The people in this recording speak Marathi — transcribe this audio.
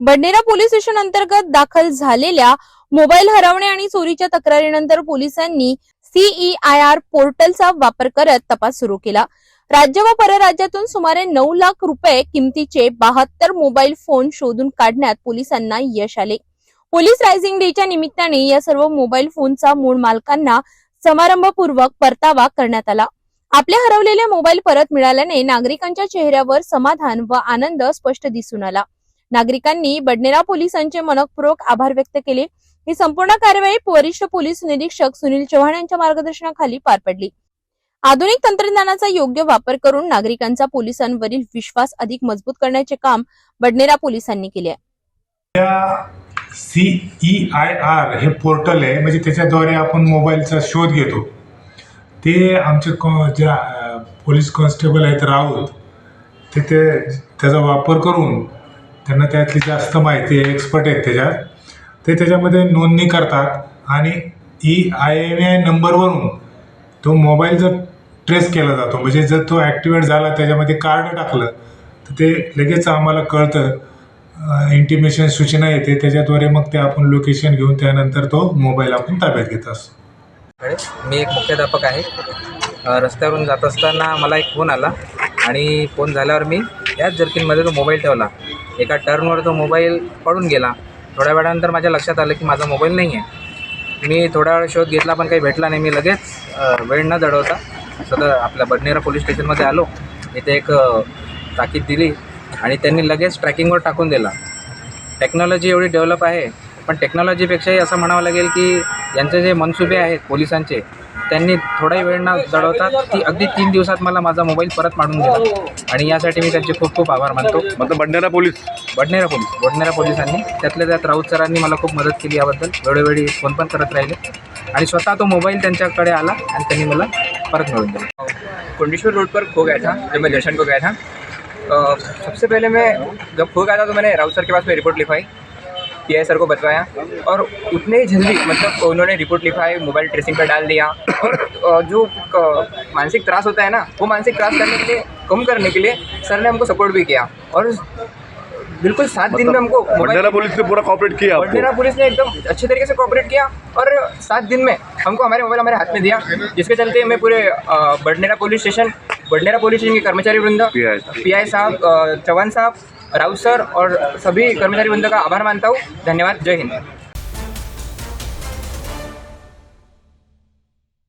बडनेरा पोलीस स्टेशन अंतर्गत दाखल झालेल्या मोबाईल हरवणे आणि चोरीच्या तक्रारीनंतर पोलिसांनी CEIR पोर्टलचा वापर करत तपास सुरू केला। राज्य व परराज्यातून सुमारे 9 लाख रुपये किमतीचे 72 मोबाईल फोन शोधून काढण्यात पोलिसांना यश आले। पोलीस रायझिंग डेच्या निमित्ताने या सर्व मोबाईल फोनचा मूळ मालकांना समारंभपूर्वक परतावा करण्यात आला। आपले हरवलेले मोबाईल परत मिळाल्याने नागरिकांच्या चेहऱ्यावर समाधान व आनंद स्पष्ट दिसून आला। नागरिकांनी बडनेरा पोलिसांचे मनपूर्वक आभार व्यक्त केले। ही संपूर्ण कारवाई वरिष्ठ पोलीस निरीक्षक सुनील चव्हाण यांच्या मार्गदर्शनाखाली पार पडली। आधुनिक तंत्रज्ञानाचा योग्य वापर करून नागरिकांचा पोलिसांवरील विश्वास अधिक मजबूत करण्याचे काम बडनेरा पोलिसांनी केले आहे। CEIR हे पोर्टल आहे, म्हणजे त्याच्याद्वारे आपण मोबाईलचा शोध घेतो। ते आमचे ज्या पोलीस कॉन्स्टेबल आहेत राऊत, ते त्याचा वापर करून त्यांना त्यातली जास्त माहिती आहे, एक्सपर्ट आहेत त्याच्यात, ते त्याच्यामध्ये नोंदणी करतात आणि EIMEI नंबरवरून तो मोबाईल जर ट्रेस केला जातो, म्हणजे जर तो ॲक्टिवेट झाला, त्याच्यामध्ये कार्ड टाकलं तर ते लगेच आम्हाला कळतं, इंटिमेशन सूचना येते, त्याच्याद्वारे मग ते आपण लोकेशन घेऊन त्यानंतर तो मोबाईल आपण ताब्यात घेत असतो। मी एक मुख्याध्यापक आहे। रस्त्यावरून जात असताना मला एक फोन आला आणि फोन झाल्यावर मी याच जर्किनमध्ये तो मोबाईल ठेवला। एका टर्नवर तो मोबाईल पडून गेला। थोड्या वेळानंतर माझ्या लक्षात आलं की माझा मोबाईल नाही आहे। मी थोडा वेळ शोध घेतला पण काही भेटला नाही। मी लगेच वेळ न दडवता सदर आपल्या बडनेरा पोलीस स्टेशनमध्ये आलो। इथे एक ताकीद दिली आणि त्यांनी लगेच ट्रॅकिंगवर टाकून दिला। टेक्नॉलॉजी एवढी डेव्हलप आहे, पण टेक्नॉलॉजीपेक्षाही असं म्हणावं लागेल की यांचे जे मनसुबे आहेत पोलिसांचे, त्यांनी थोडाही वेळ न दडवता ती अगदी 3 दिवसात मला माझा मोबाईल परत मारून दिला आणि यासाठी मी त्यांचे खूप खूप आभार मानतो। मतलब बडनेरा पोलिसांनी, त्यातल्या त्यात राऊत सरांनी मला खूप मदत केली याबद्दल। वेळोवेळी फोन पण करत राहिले आणि स्वतः तो मोबाईल त्यांच्याकडे आला आणि त्यांनी मला परत मिळवून दिला। कुंडेश्वर रोड पर खो गया था जब मैं दर्शन को गया था। सबसे पहले मैं जब खो गया था तो मैंने राउत सर के पास में रिपोर्ट लिखवाई, PI सर को बताया और उतने ही जल्दी मतलब उन्होंने रिपोर्ट लिखवाई, मोबाइल ट्रेसिंग पर डाल दिया और जो मानसिक त्रास होता है ना, वो मानसिक त्रास कम करने के लिए सर ने हमको सपोर्ट भी किया और बिल्कुल 7 दिन में हमको बडनेरा पुलिस ने पूरा कॉपरेट किया। बडनेरा पुलिस ने एकदम अच्छे तरीके से कॉपरेट किया और 7 दिन में हमको हमारे मोबाइल हमारे हाथ में दिया, जिसके चलते मैं पूरे बडनेरा पुलिस स्टेशन के कर्मचारी वृंद, PI साहब, चौहान साहब, राउत सर और सभी कर्मचारी वृंद का आभार मानता हूँ। धन्यवाद। जय हिंद।